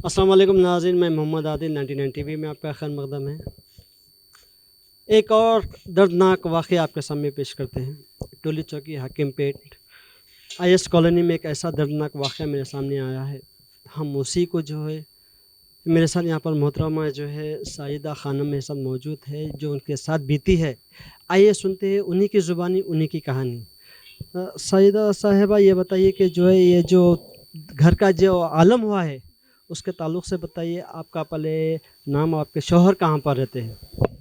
अस्सलाम वालेकुम नाज़रीन, मैं मोहम्मद आदिल 99 टीवी में आपका खैर मकदम है। एक और दर्दनाक वाक़या आपके सामने पेश करते हैं। टोली चौकी हाकिमपेट आईएस कॉलोनी में एक ऐसा दर्दनाक वाक़या मेरे सामने आया है। हम उसी को जो है मेरे साथ यहाँ पर मोहतरमा जो है साहिदा ख़ानम मेरे साथ मौजूद है, जो उनके साथ बीती है। आइए सुनते हैं उन्हीं की ज़ुबानी, उन्हीं की कहानी। साहिदा साहिबा, ये बताइए कि जो है ये जो घर का जो आलम हुआ है, उसके ताल्लुक से बताइए। आपका पहले नाम, आपके शौहर कहाँ पर रहते हैं?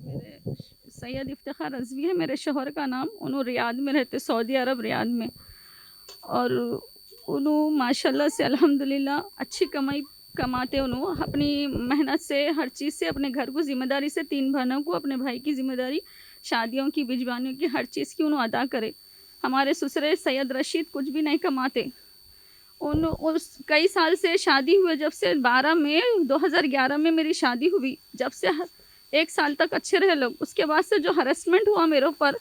मेरे सैयद इफ्तिखार रज़वी है मेरे शोहर का नाम। उन्हों रियाद में रहते, सऊदी अरब रियाद में। और उन्हों माशाल्लाह से अल्हम्दुलिल्लाह अच्छी कमाई कमाते। उन्हों अपनी मेहनत से, हर चीज़ से, अपने घर को ज़िम्मेदारी से, 3 बहनों को, अपने भाई की ज़िम्मेदारी, शादियों की, भिजवानियों की, हर चीज़ की उन्हों अदा करे। हमारे ससुरे सैयद रशीद कुछ भी नहीं कमाते। उन उस कई साल से शादी हुए, जब से 12 मई 2011 में मेरी शादी हुई, जब से 1 साल तक अच्छे रहे लोग। उसके बाद से जो हरेसमेंट हुआ मेरे ऊपर,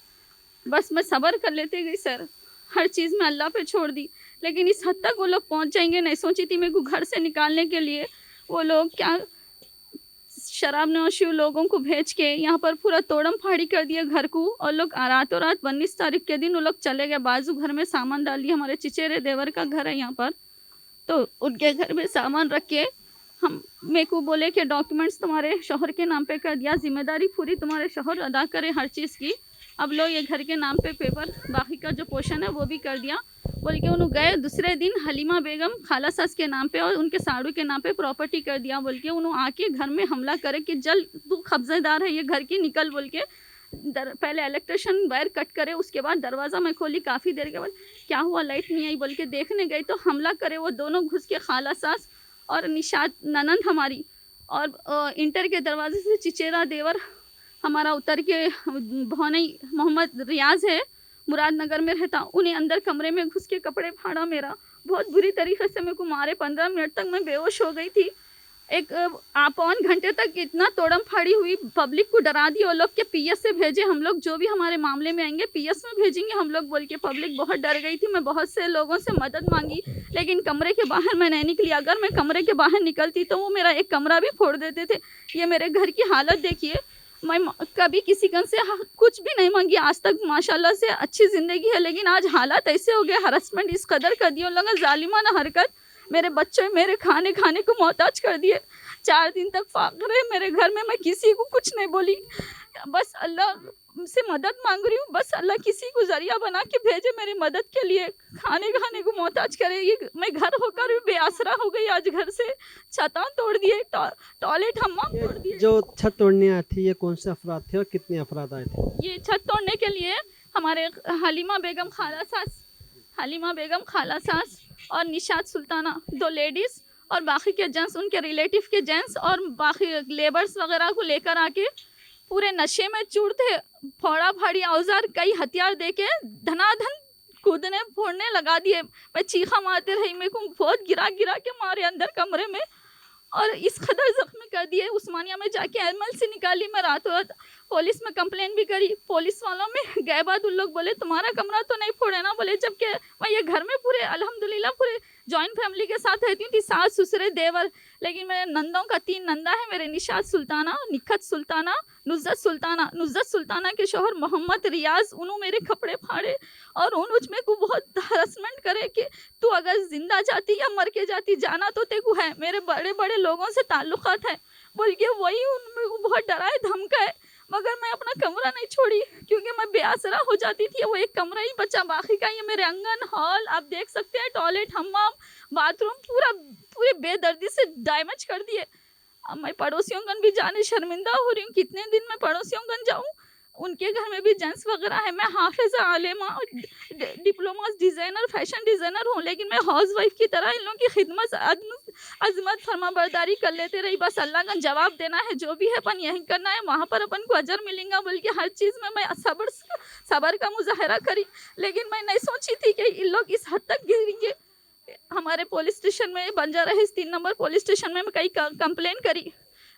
बस मैं सब्र कर लेते गई सर, हर चीज़ मैं अल्लाह पे छोड़ दी। लेकिन इस हद तक वो लोग पहुँच जाएँगे नहीं सोची थी। मेरे को घर से निकालने के लिए वो लोग क्या शराब नौशी लोगों को भेज के यहाँ पर पूरा तोड़म फाड़ी कर दिया घर को। और लोग रातों रात 19 तारीख के दिन वो लोग चले गए, बाजू घर में सामान डाल दिया। हमारे चिचेरे देवर का घर है यहाँ पर, तो उनके घर में सामान रख के हम मेरे को बोले कि डॉक्यूमेंट्स तुम्हारे शोहर के नाम पे कर दिया, जिम्मेदारी पूरी तुम्हारे शोहर अदा करे हर चीज़ की। अब लो ये घर के नाम पे पेपर, बाकी का जो पोर्शन है वो भी कर दिया। बोल के उन्होंने गए दूसरे दिन हलीमा बेगम खाला सास के नाम पे और उनके साड़ू के नाम पे प्रॉपर्टी कर दिया। बोल के उन्होंने आके घर में हमला करे कि जल तू कब्जेदार है ये घर की, निकल। बोल के पहले इलेक्ट्रिशियन वायर कट करे, उसके बाद दरवाज़ा मैं खोली। काफ़ी देर के बाद क्या हुआ, लाइट नहीं आई बोल के देखने गई तो हमला करे वो दोनों घुस के, खाला सास और निशात ननंद हमारी। और इंटर के दरवाजे से चिचेरा देवर हमारा उतर के, भौनई मोहम्मद रियाज है, मुरादनगर में रहता, उन्हें अंदर कमरे में घुस के कपड़े फाड़ा मेरा। बहुत बुरी तरीके से मेरे को मारे। 15 मिनट तक मैं बेहोश हो गई थी। एक पौन घंटे तक इतना तोड़म फाड़ी हुई, पब्लिक को डरा दिया वो लोग के पीएस से भेजे हम लोग, जो भी हमारे मामले में आएंगे पीएस में भेजेंगे हम लोग बोल के। पब्लिक बहुत डर गई थी। मैं बहुत से लोगों से मदद मांगी, लेकिन कमरे के बाहर मैं नहीं निकली। अगर मैं कमरे के बाहर निकलती तो वो मेरा एक कमरा भी फोड़ देते थे। ये मेरे घर की हालत देखिए। मैं कभी किसी गन से कुछ भी नहीं मांगी आज तक, माशाल्लाह से अच्छी ज़िंदगी है। लेकिन आज हालात ऐसे हो गए, हरसमेंट इस कदर कर दिया उन लोगों ने, जालिमाना हरकत। मेरे बच्चे मेरे खाने खाने को मोहताज कर दिए। 4 दिन तक फाकर है मेरे घर में, मैं किसी को कुछ नहीं बोली। बस अल्लाह से मदद मांग रही हूँ, बस अल्लाह किसी को जरिया बना के भेजे मेरी मदद के लिए। खाने खाने को मोहताज करे। ये मैं घर होकर भी बेआसरा हो गई आज। घर से छतां तोड़ दिए, टॉयलेट हमाम ये तोड़ दिए। जो छत तोड़ने आए थे, ये कौन से अफराद थे और कितने अफराद आए थे? ये छत तोड़ने के लिए हमारे हलीमा बेगम खाला सास, हलीमा बेगम खाला सास और निशात सुल्ताना, 2 लेडीज़, और बाकी के जेंट्स, उनके रिलेटिव के जेंट्स और बाकी लेबर्स वगैरह को लेकर आके पूरे नशे में चूर थे। फोड़ा फाड़ी औजार, कई हथियार देके धनाधन कूदने फोड़ने लगा दिए। मैं चीखा मारते रही, मेरे को बहुत गिरा गिरा के मारे अंदर कमरे में, और इस कदर जख्मी कर दिए। उस्मानिया में जाके एमएलसी निकाली मैं रातों रात। पुलिस में कंप्लेन भी करी। पुलिस वालों में गए बाद उन लोग बोले तुम्हारा कमरा तो नहीं फोड़े ना, बोले। जबकि मैं ये घर में पूरे अल्हम्दुलिल्लाह पूरे जॉइंट फैमिली के साथ रहती थी, सास ससुरे देवर। लेकिन मेरे नंदों का 3 नंदा है मेरे, निशात सुल्ताना, निखत सुल्ताना, नुज़्ज़त सुल्ताना। नुज़्ज़त सुल्ताना के शोहर मोहम्मद रियाज, उन्होंने मेरे कपड़े फाड़े और उन्होंने मेरे को बहुत हरसमेंट करे कि तू अगर जिंदा जाती या मर के जाती, जाना तो तेको है, मेरे बड़े बड़े लोगों से ताल्लुकात है बोल के। वही उनको बहुत डराए धमकाए, मगर मैं अपना कमरा नहीं छोड़ी क्योंकि मैं बेआसरा हो जाती थी। वो एक कमरा ही बचा, बाकी का ये मेरे आंगन हॉल आप देख सकते हैं, टॉयलेट हमाम बाथरूम पूरा पूरे बेदर्दी से डैमेज कर दिए। अब मैं पड़ोसियों गन भी जाने शर्मिंदा हो रही हूँ, कितने दिन मैं पड़ोसियों गन जाऊँ। उनके घर में भी जेंट्स वगैरह है। मैं हाफिज़ा आलिमा, डिप्लोमा डिज़ाइनर, फैशन डिज़ाइनर हूँ, लेकिन मैं हाउस वाइफ की तरह इन लोगों की खिदमत अजमत फरमा बरदारी कर लेते रही। बस अल्लाह का जवाब देना है, जो भी है अपन यही करना है, वहाँ पर अपन को अजर मिलेगा। बल्कि हर चीज़ में मैं सब्र का मुजाहरा करी। लेकिन मैं नहीं सोची थी कि इन लोग इस हद तक गिरेंगे। हमारे पुलिस स्टेशन में, Banjara hills 3 number police station में मैं कई कंप्लेन करी,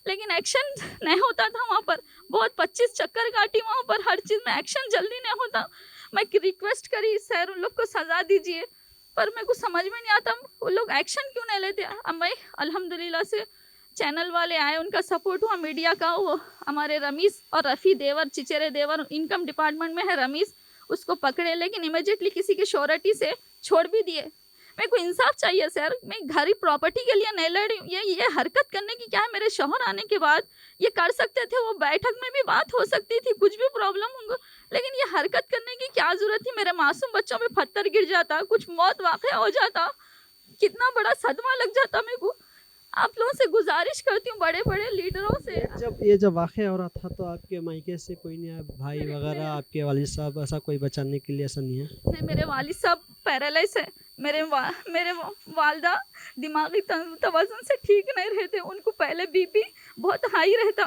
लेकिन एक्शन नहीं होता था वहाँ पर। बहुत 25 चक्कर काटी वहाँ पर, हर चीज़ में एक्शन जल्दी नहीं होता। मैं रिक्वेस्ट करी सर उन लोग को सज़ा दीजिए, पर मेरे को समझ में नहीं आता वो लोग एक्शन क्यों नहीं लेते। अब मैं अल्हम्दुलिल्लाह से चैनल वाले आए, उनका सपोर्ट हुआ, मीडिया का। वो हमारे रमीज़ और रफ़ी देवर, चिचेरे देवर इनकम डिपार्टमेंट में है रमीज़, उसको पकड़े, लेकिन इमीडिएटली किसी की श्योरिटी से छोड़ भी दिए। मेरे को इंसाफ चाहिए सर, मैं घर ही प्रॉपर्टी के लिए नहीं लड़ रही हूँ। ये हरकत करने की क्या है? मेरे शौहर आने के बाद ये कर सकते थे, वो बैठक में भी बात हो सकती थी, कुछ भी प्रॉब्लम होगा, लेकिन ये हरकत करने की क्या जरूरत थी? मेरे मासूम बच्चों पे पत्थर गिर जाता, कुछ मौत वाक़या हो जाता, कितना बड़ा सदमा लग जाता मेरे को। आप लोगों से गुजारिश करती हूँ, बड़े बड़े लीडरों से। ये जब वाक़या हो रहा था तो आपके मायके से कोई नहीं आया, भाई वगैरह, मेरे आपके वालिद साहब, ऐसा कोई बचाने के लिए ऐसा नहीं है? नहीं, मेरे वालिद साहब पैरालाइज है। मेरे वालदा दिमागी तवज़ुन से ठीक नहीं रहते, उनको पहले बीपी बहुत हाई रहता।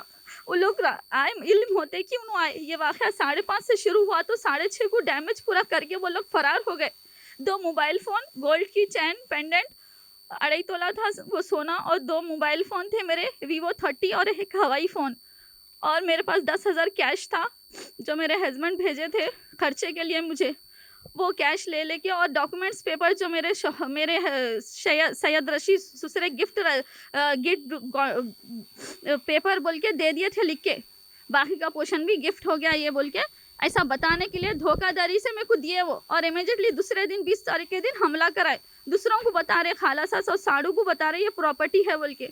वो लोग आए, इल्म होते कि उन्होंने आए, ये वाक़या 5:30 से शुरू हुआ तो 6:30 को डैमेज पूरा करके वो लोग फ़रार हो गए। 2 मोबाइल फ़ोन, गोल्ड की चैन, पेंडेंट, 2.5 तोला था वो सोना, और 2 मोबाइल फ़ोन थे मेरे, वीवो 30 और एक हवाई फ़ोन, और मेरे पास 10,000 कैश था जो मेरे हस्बैंड भेजे थे खर्चे के लिए मुझे। वो कैश ले लेके और डॉक्यूमेंट्स पेपर जो मेरे सैयद रशीद ससुरे गिफ्ट पेपर बोल के दे दिए थे लिख के, बाकी का पोर्शन भी गिफ्ट हो गया ये बोल के, ऐसा बताने के लिए धोखाधड़ी से मेरे को दिए वो। और इमीडिएटली दूसरे दिन 20 तारीख के दिन हमला कराए, दूसरों को बता रहे, खाला सास और साड़ू को बता रहे ये प्रॉपर्टी है बोल के।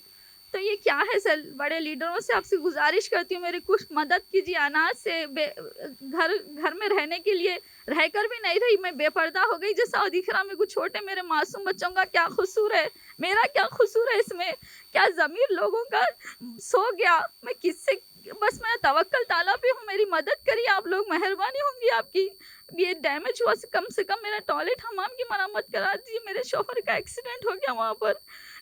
तो ये क्या है सर? बड़े लीडरों से आपसे गुजारिश करती हूँ, मेरी कुछ मदद कीजिए। अनाज से घर में रहने के लिए रहकर भी नहीं रही, मैं बेपर्दा हो गई जैसा दिख रहा मेरे को। छोटे मेरे मासूम बच्चों का क्या कसूर है? मेरा क्या कसूर है इसमें? क्या ज़मीर लोगों का सो गया? मैं किससे, बस मैं तवक्कल ताला पे हूँ, मेरी मदद करिए आप लोग, मेहरबानी होंगी आपकी। ये डैमेज हुआ से कम मेरा टॉयलेट हमाम की मरम्मत करा दीजिए। मेरे शौहर का एक्सीडेंट हो गया वहाँ पर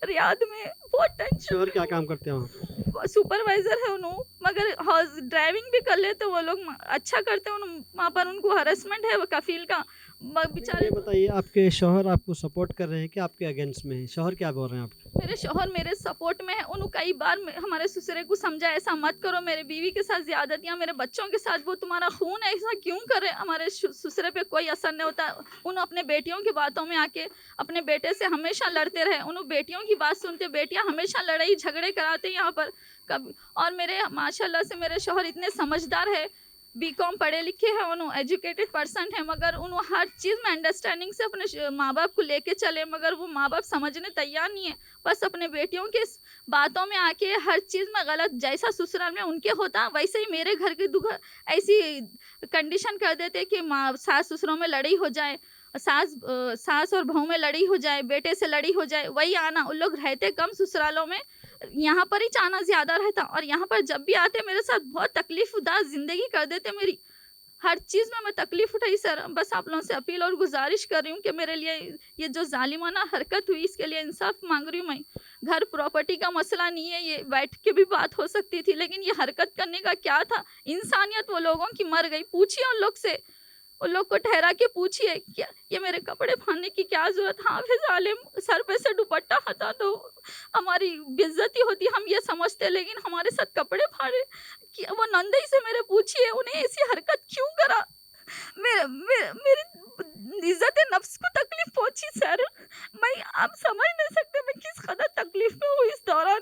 रियाद में, बहुत टेंशन। शौहर क्या काम करते हैं वहाँ? सुपरवाइजर है उन्हों, मगर ड्राइविंग भी कर लेते वो लोग, अच्छा करते हैं वहाँ पर। उनको हरासमेंट है वो कफील का, बेचारे। ये बताइए, आपके शौहर आपको सपोर्ट कर रहे हैं कि आपके अगेंस्ट में हैं? शौहर क्या बोल रहे हैं आपके? मेरे शौहर मेरे सपोर्ट में है। उन्होंने कई बार हमारे ससुरे को समझा, ऐसा मत करो, मेरे बीवी के साथ ज्यादतियाँ, मेरे बच्चों के साथ, वो तुम्हारा खून है, ऐसा क्यों करे? हमारे ससुरे पे कोई असर नहीं होता। उन्होंने अपने बेटियों की बातों में आके अपने बेटे से हमेशा लड़ते रहे, उन्होंने बेटियों की बात सुनते, बेटियां हमेशा लड़ाई झगड़े कराते यहाँ पर कभी। और मेरे माशाल्लाह से मेरे शौहर इतने समझदार है, बीकॉम पढ़े लिखे हैं, उन्होंने एजुकेटेड पर्सन है, मगर उन्होंने हर चीज़ में अंडरस्टैंडिंग से अपने माँ बाप को लेके चले, मगर वो माँ बाप समझने तैयार नहीं है। बस अपने बेटियों के बातों में आके हर चीज़ में गलत, जैसा ससुराल में उनके होता वैसे ही मेरे घर के दुख ऐसी कंडीशन कर देते कि माँ सास ससुरों में लड़ाई हो जाए, सास और बहू में लड़ी हो जाए, बेटे से लड़ी हो जाए, वही आना। उन लोग रहते कम ससुरालों में, यहाँ पर ही जाना ज़्यादा रहता, और यहाँ पर जब भी आते मेरे साथ बहुत तकलीफ़दार ज़िंदगी कर देते मेरी। हर चीज़ में मैं तकलीफ़ उठाई सर। बस आप लोगों से अपील और गुजारिश कर रही हूँ कि मेरे लिए ये जो जालिमाना हरकत हुई इसके लिए इंसाफ मांग रही हूँ मैं। घर प्रॉपर्टी का मसला नहीं है, ये बैठ के भी बात हो सकती थी, लेकिन ये हरकत करने का क्या था? इंसानियत वो लोगों की मर गई। पूछिए उन लोग से, उन लोग को ठहरा के पूछिए, क्या ये मेरे कपड़े फाड़ने की क्या जरूरत? हाफिज आलिम सर पे से दुपट्टा हटा दो, हमारी बेइज्जती होती, हम ये समझते, लेकिन हमारे साथ कपड़े फाड़े कि वो नंदई से मेरे पूछिए उन्हें ऐसी हरकत क्यों करा? मेरी इज्जत नफ्स को तकलीफ पहुंची सर। मैं, आप समझ नहीं सकते मैं किस कदर तकलीफ में हूँ इस दौरान।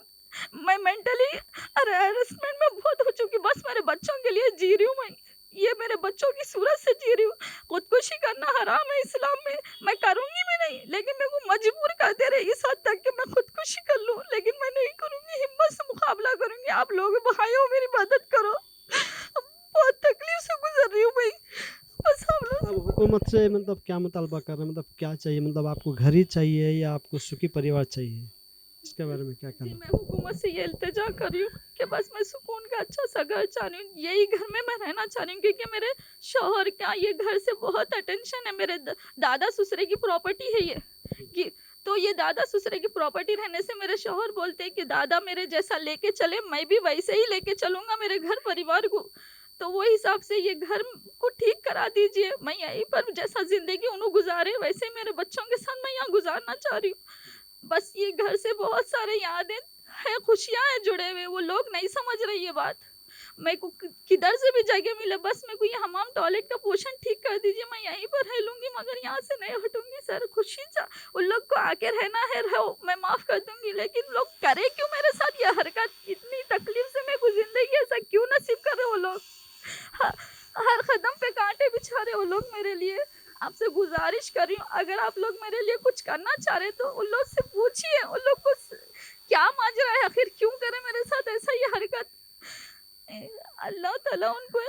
मैं मेंटली हरासमेंट में बहुत हो चुकी, बस मेरे बच्चों के लिए जी रही हूँ मैं, ये मेरे बच्चों की सूरत से जी रही हूँ। खुदकुशी करना हराम है इस्लाम में, मैं करूँगी भी नहीं, लेकिन मेरे को मजबूर कर दे रहे इस हद तक कि मैं खुदकुशी कर लूँ, लेकिन मैं नहीं करूँगी, हिम्मत से मुकाबला करूँगी। आप लोग भाइयों मेरी मदद करो, बहुत तकलीफ से गुजर रही हूँ मैं। बस हम लोग अब हुकूमत से मतलब क्या मुतालबा कर रहे हैं? मतलब क्या चाहिए? मतलब आपको घर ही चाहिए या आपको सुखी परिवार चाहिए? इसके बारे में क्या जी, कहना? मैं हुकूमत से ये इल्तिजा कर रही हूँ कि बस मैं सुकून का अच्छा सा घर चाह रही हूँ, यही घर में मैं रहना चाह रही हूँ, क्योंकि मेरे शौहर का ये घर से बहुत अटेंशन है। मेरे दादा ससुरे की प्रॉपर्टी है ये, कि तो ये दादा ससुरे की प्रॉपर्टी रहने से मेरे शौहर बोलते हैं कि दादा मेरे जैसा लेके चले, मैं भी वैसे ही लेके चलूँगा मेरे घर परिवार को। तो वो हिसाब से ये घर को ठीक करा दीजिए। मैं यहीं पर जैसा ज़िंदगी उन्होंने गुजारे वैसे ही मेरे बच्चों के साथ मैं यहाँ गुजारना चाह रही हूँ। बस ये घर से बहुत सारे यादें हैं, खुशियाँ हैं जुड़े हुए, वो लोग नहीं समझ रहे ये बात। मेरे को किधर से भी जगह मिले, बस मेरे को ये हमाम टॉयलेट का पोर्शन ठीक कर दीजिए, मैं यहीं पर रह लूँगी मगर यहाँ से नहीं हटूँगी सर। खुशी चा उन लोग को आके रहना है रहो, मैं माफ़ कर दूँगी, लेकिन लोग करे क्यों मेरे साथ ये हरकत? इतनी तकलीफ से मेरे को ज़िंदगी ऐसा क्यों नसीब कर रहे वो लोग? हर कदम पे कांटे बिछा रहे वो लोग मेरे लिए। आपसे गुजारिश कर रही हूँ, अगर आप लोग मेरे लिए कुछ करना चाह रहे तो उन लोग से पूछिए, उन लोग को क्या माजरा है, आखिर क्यों करे मेरे साथ ऐसा ये हरकत? अल्लाह ताला उनको,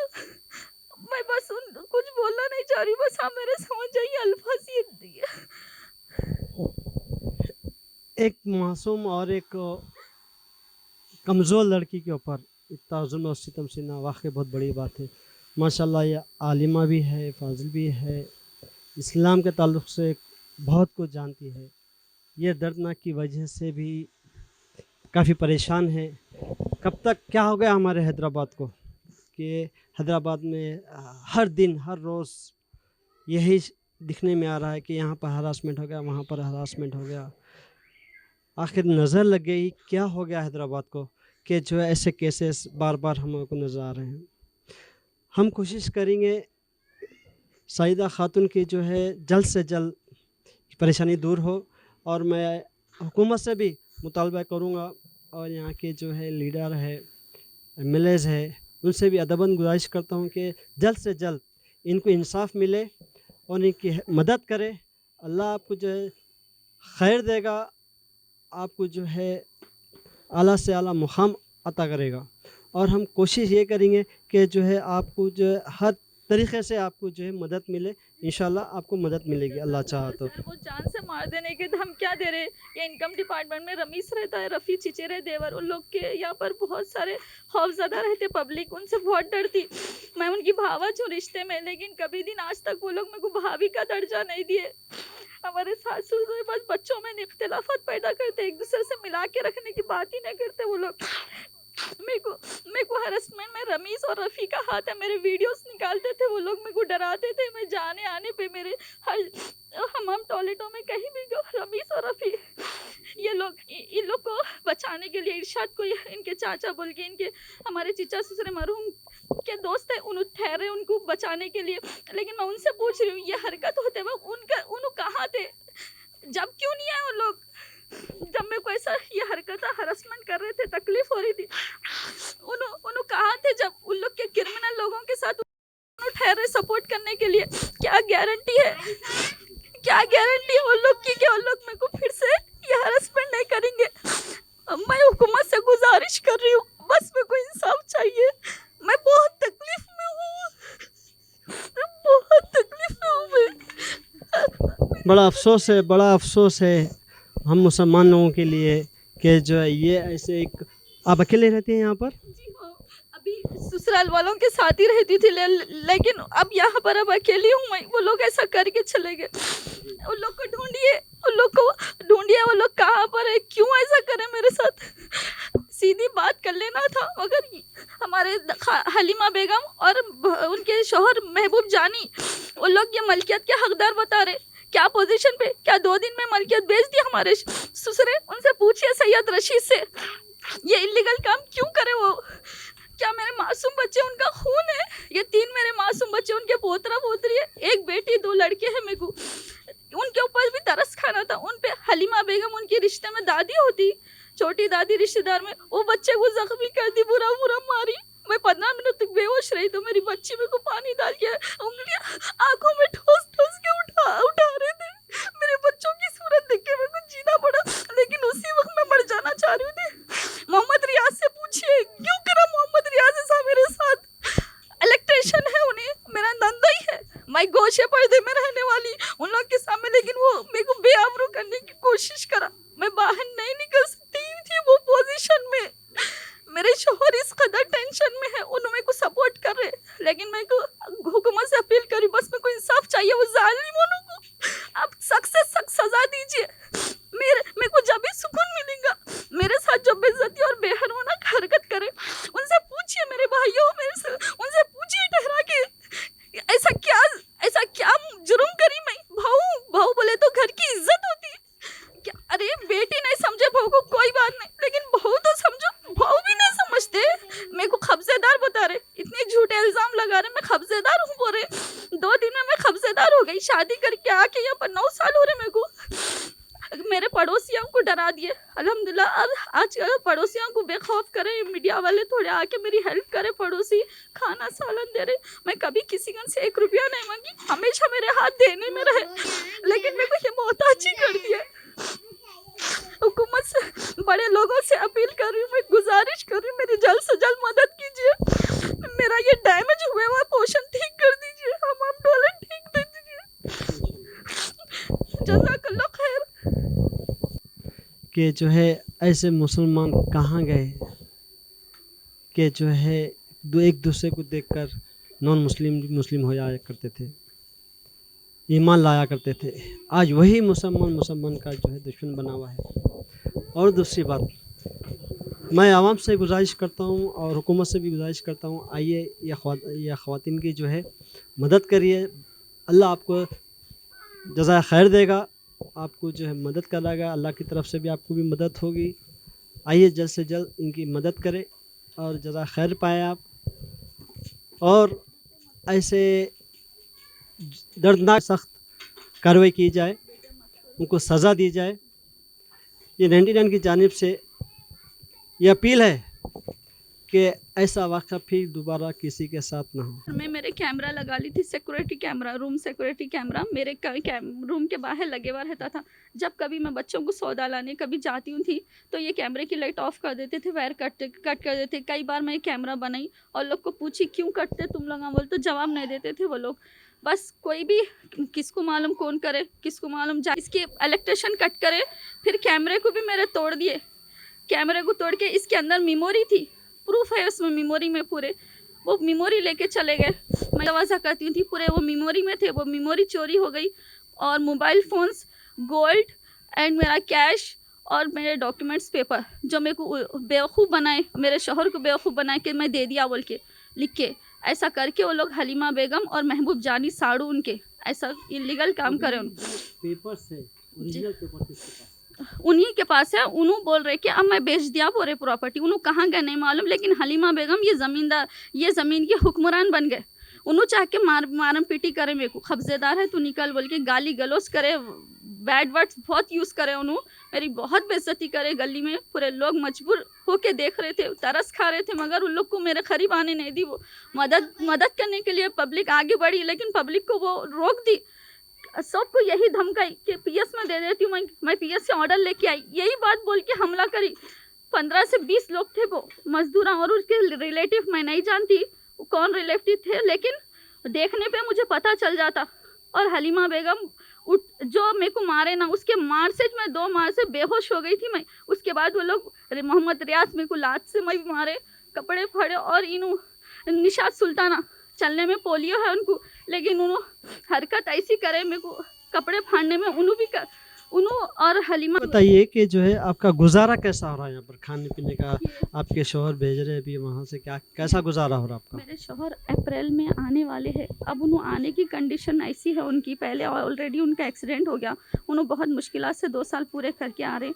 मैं बस उन कुछ बोलना नहीं चाह रही, बस आप मेरे समझ जाइए, अल्फाज ये दिए। एक मासूम और एक कमज़ोर लड़की के ऊपर इतना जुल्म और सितम सीना वाकई बहुत बड़ी बात है। माशाल्लाह ये आलिमा भी है, फाजिल भी है, इस्लाम के ताल्लुक़ से बहुत कुछ जानती है। ये दर्दनाक की वजह से भी काफ़ी परेशान है। कब तक क्या हो गया हमारे हैदराबाद को कि हैदराबाद में हर दिन हर रोज़ यही दिखने में आ रहा है कि यहाँ पर हरासमेंट हो गया, वहाँ पर हरासमेंट हो गया। आखिर नज़र लग गई क्या हो गया हैदराबाद को कि जो है ऐसे केसेस बार बार हमको नज़र आ रहे हैं। हम कोशिश करेंगे सईदा खातून की जो है जल्द से जल्द परेशानी दूर हो, और मैं हुकूमत से भी मुतालबा करूँगा और यहाँ के जो है लीडर है, एमएलएज़ है, उनसे भी अदबन गुजारिश करता हूँ कि जल्द से जल्द इनको इंसाफ मिले और इनकी मदद करे। अल्लाह आपको जो है खैर देगा, आपको जो है आला से आला मुकाम अता करेगा, और हम कोशिश ये करेंगे कि जो है आपको जो है हर तरीक़े से आपको जो है मदद मिले। इंशाल्लाह आपको मदद मिलेगी अल्लाह चाहा तो। वो जान से मार देने के हम क्या दे रहे? ये इनकम डिपार्टमेंट में रमीस रहता है, रफ़ी चिचेरे देवर, उन लोग के यहाँ पर बहुत सारे खौफज़दा रहते, पब्लिक उनसे बहुत डरती। मैं उनकी भावज हूँ रिश्ते में, लेकिन कभी दिन आज तक वो लोग मेरे को भाभी का दर्जा नहीं दिए। हमारे सासू से बस बच्चों में इख्तिलाफात पैदा करते, एक दूसरे से मिला के रखने की बात ही नहीं करते वो लोग। मेरे को हरासमेंट में रमीस और रफ़ी का हाथ है, मेरे वीडियोस निकालते थे वो लोग, मेरे को डराते थे। मैं जाने आने पे मेरे हर हमाम टॉयलेटों में कहीं भी गो रमीस और रफ़ी, ये लोग इन लोग को बचाने के लिए इरशाद को इनके चाचा बोल के, इनके हमारे चीचा ससुरे मरहूम के दोस्त है, उन ठहरे उनको बचाने के लिए। लेकिन मैं उनसे पूछ रही हूँ ये हरकत होते वक्त उन कहाँ थे, जब क्यों नहीं आए वो लोग? जब मेरे को ऐसा ये हरकत हरासमेंट कर रहे थे, तकलीफ हो रही थी, उन कहाँ थे जब उन लोग के क्रिमिनल लोगों के साथ ठहरे सपोर्ट करने के लिए? क्या गारंटी है, क्या गारंटी है उन लोग की कि उन लोग मेरे को फिर से ये हरासमेंट नहीं करेंगे? मैं हुकूमत से गुजारिश कर रही हूँ, बस मेरे को इंसाफ चाहिए। मैं बहुत तकलीफ में हूँ, बहुत तकलीफ में हूँ मैं। बड़ा अफसोस है हम मुसलमान लोगों के लिए कि जो है ये ऐसे एक। आप अकेले रहते हैं यहाँ पर? जी हाँ, अभी ससुराल वालों के साथ ही रहती थी, लेकिन अब यहाँ पर अब अकेली हूँ मैं। वो लोग ऐसा करके चले गए, उन लोग को ढूंढिए, वो लोग कहाँ पर है, क्यों ऐसा करे मेरे साथ? सीधी बात कर लेना था, मगर हमारे हलीमा बेगम और उनके शौहर महबूब जानी, वो लोग ये मलकियत के हकदार बता रहे। क्या पोजीशन पे, क्या 2 दिन में मलकियत बेच दी हमारे ससुरे? उनसे पूछिए सैयद रशीद से, ये इलीगल काम क्यों करे वो? क्या मेरे मासूम बच्चे, उनका खून है, ये 3 मेरे मासूम बच्चे, उनके पोतरा पोतरी है, एक बेटी 2 लड़के हैं। मेरे को उनके ऊपर भी तरस खाना था। उन पे हलीमा बेगम उनके रिश्ते में दादी होती, छोटी दादी रिश्तेदार में, वो बच्चे को जख्मी कर दी, बुरा मारी। मैं 15 मिनट तक बेहोश रही, तो मेरी बच्ची मेरे को पानी डाल के उंगलियां आंखों में ठोस के उठा रहे थे। मेरे बच्चों की सूरत देख के मेरे को जीना पड़ा, लेकिन उसी वक्त मैं मर जाना चाह रही थी। मोहम्मद रियाज से पूछिए क्यों करा मोहम्मद रियाज ऐसा मेरे साथ? इलेक्ट्रिशियन है, उन्हें मेरा नंदोई है, मैं गोशे पर्दे में रहने वाली उन लोग के सामने, लेकिन वो मेरे को बेआबरू करने की कोशिश करा। मैं बाहर नहीं निकल सकती थी वो पोजीशन में। मेरे शौहर इस कदर टेंशन में है, उन्होंने मेरे को सपोर्ट कर रहे, लेकिन मैं को हुकूमत से अपील करी, बस मेरे को इंसाफ चाहिए। वो जालिमों को आप सख्त से सख्त सजा दीजिए। मेरे को जब भी सुकून मिलेगा, मेरे साथ जो बेइज्जती और बेहरमाना हरकत करे, उनसे पूछिए मेरे भाइयों, उनसे पूछिए ठहरा के ऐसा क्या जुर्म करी मैं? बहू बोले तो घर की इज्जत होती है क्या? अरे बेटी नहीं समझे बहू को कोई बात नहीं, लेकिन बहू तो समझो, बहू भी नहीं समझते। मेरे को कब्जेदार बता मेरे पड़ोसियों को डरा दिए। अल्हम्दुलिल्लाह अब आजकल पड़ोसियों को बेखौफ करें, मीडिया वाले थोड़े आके मेरी हेल्प करें, पड़ोसी खाना सालन दे रहे। मैं कभी किसी गन से 1 रुपया नहीं मांगी, हमेशा मेरे हाथ देने में रहे, लेकिन मेरे को ये मोहताज ही कर दिया। हुकूमत से, बड़े लोगों से अपील कर रही हूँ, मैं गुजारिश कर रही हूँ, मेरी जल्द से जल्द मदद कीजिए, मेरा ये डैमेज हुआ हुआ पोर्शन ठीक कर दीजिए, हमाम डॉलर ठीक दे दीजिए। जज़ाकल्लाह खैर। कि जो है ऐसे मुसलमान कहाँ गए कि जो है एक दूसरे को देखकर नॉन मुस्लिम मुस्लिम हो जाया करते थे, ईमान लाया करते थे। आज वही मुसलमान का जो है दुश्मन बना हुआ है। और दूसरी बात, मैं आवाम से गुजारिश करता हूँ और हुकूमत से भी गुजारिश करता हूँ, आइए ये ख़वातीन की जो है मदद करिए। अल्लाह आपको जज़ाए खैर देगा, आपको जो है मदद कराएगा, अल्लाह की तरफ से भी आपको भी मदद होगी। आइए जल्द से जल्द इनकी मदद करें और जज़ाए खैर पाएँ आप। और ऐसे दर्दनाक सख्त कार्रवाई की जाए, उनको सज़ा दी जाए। ये 99 की जानिब से ये अपील है कि ऐसा वाक़या फिर दोबारा किसी के साथ ना हो। मैं मेरे कैमरा लगा ली थी, security camera, room security camera मेरे रूम के बाहर लगे हुआ रहता था। जब कभी मैं बच्चों को सौदा लाने कभी जाती हूँ थी तो ये कैमरे की लाइट ऑफ कर देते थे, वायर कट कर देते। कई बार मैं कैमरा बनाई और लोग को पूछी क्यों कटते तुम लोग, बोल तो जवाब नहीं देते थे वो लोग। बस कोई भी, किसको मालूम कौन करे, किसको मालूम जा इसके इलेक्ट्रिशियन कट करे। फिर कैमरे को भी मेरे तोड़ दिए, कैमरे को तोड़ के इसके अंदर मेमोरी थी, प्रूफ है उसमें मेमोरी में पूरे, वो मेमोरी लेके चले गए। मैं दरवाज़ा करती थी, पूरे वो मेमोरी में थे, वो मेमोरी चोरी हो गई। और मोबाइल फ़ोन्स, गोल्ड एंड मेरा कैश और मेरे डॉक्यूमेंट्स पेपर जो मेरे को बेवकूफ़ बनाए, मेरे शौहर को बेवकूफ़ बनाए कि मैं दे दिया बोल के लिख के, ऐसा करके वो लोग हलीमा बेगम और महबूब जानी साड़ू उनके ऐसा इलीगल काम करे। पेपर से ओरिजिनल पेपर किसके पास? उन्हीं के पास है। उन्होंने बोल रहे कि अब मैं बेच दिया पूरे प्रॉपर्टी, उन्होंने कहाँ गए नहीं मालूम, लेकिन हलीमा बेगम ये ज़मीन के हुक्मरान बन गए। उन्होंने चाह के मारम पीटी करे, मेरे को कब्जेदार है तू निकल बोल के गाली गलौज करे, बैड वर्ड्स बहुत यूज़ करे। उन्होंने मेरी बहुत बेइज्जती करे गली में, पूरे लोग मजबूर होके देख रहे थे, तरस खा रहे थे, मगर उन लोग को मेरे करीब आने नहीं दी। वो मदद करने के लिए पब्लिक आगे बढ़ी, लेकिन पब्लिक को वो रोक दी। सबको यही धमकाई कि पीएस में दे देती हूँ, मैं पीएस से ऑर्डर लेके आई, यही बात बोल के हमला करी। 15 से 20 लोग थे वो मजदूर, और उसके रिलेटिव मैं नहीं जानती कौन रिलेटिव थे, लेकिन देखने पे मुझे पता चल जाता। और हलीमा बेगम जो मेरे को मारे ना, उसके मार से मैं 2 मार से बेहोश हो गई थी मैं। उसके बाद वो लोग मोहम्मद रियाज मेरे को लात से मैं मारे, कपड़े फाड़े। और इनू निशात सुल्ताना चलने में पोलियो है उनको, लेकिन उन्होंने हरकत ऐसी करे मेरे को कपड़े फाड़ने में उन्हों और हलीमा। बताइए कि जो है आपका गुजारा कैसा हो रहा है यहाँ पर, खाने पीने का आपके शौहर भेज रहे हैं अभी वहाँ से, क्या कैसा गुजारा हो रहा है आपका? मेरे शौहर अप्रैल में आने वाले हैं। अब उन्होंने आने की कंडीशन ऐसी है उनकी, पहले ऑलरेडी उनका एक्सीडेंट हो गया, उन्होंने बहुत मुश्किल से 2 साल पूरे करके आ रहे।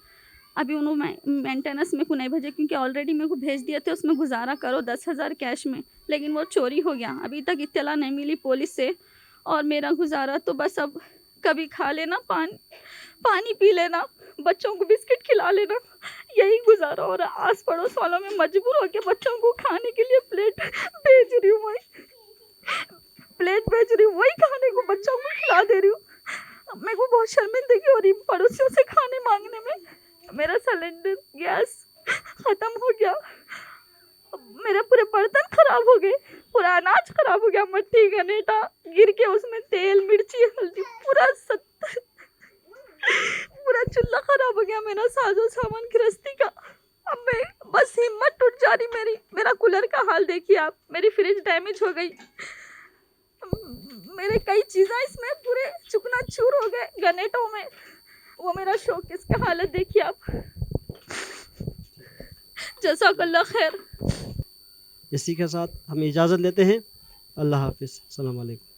अभी उन्होंने मेंटेनेंस में को नहीं भेजे, क्योंकि ऑलरेडी मेरे को भेज दिए थे, उसमें गुजारा करो 10,000 कैश में, लेकिन वो चोरी हो गया। अभी तक इत्तला नहीं मिली पुलिस से। और मेरा गुजारा तो बस अब कभी खा लेना, पानी पी लेना, बच्चों को बिस्किट खिला लेना, यही गुजारा हो रहा। आस पड़ोस वालों में मजबूर हो के बच्चों को खाने के लिए प्लेट भेज रही हूँ, वही खाने को बच्चों को खिला दे रही हूँ। मेरे को बहुत शर्मिंदगी हो रही पड़ोसियों से खाने मांगने में। मेरा सिलेंडर गैस ख़त्म हो गया, मेरे पूरे बर्तन खराब हो गए, पूरा अनाज खराब हो गया, मट्टी गनेटा गिर के उसमें तेल मिर्ची हल्दी पूरा चूल्हा खराब हो गया, मेरा साजो सामान गृहस्थी का। अब मैं बस हिम्मत टूट जा रही मेरी। मेरा कूलर का हाल देखिए आप, मेरी फ्रिज डैमेज हो गई, मेरे कई चीज़ें इसमें पूरे चुकनाचूर हो गए गनेटों में। वो मेरा शोकेस का हालत देखिए आप। जज़ाकल्लाह खैर। इसी के साथ हम इजाज़त लेते हैं। अल्लाह हाफिज़, अस्सलाम वालेकुम।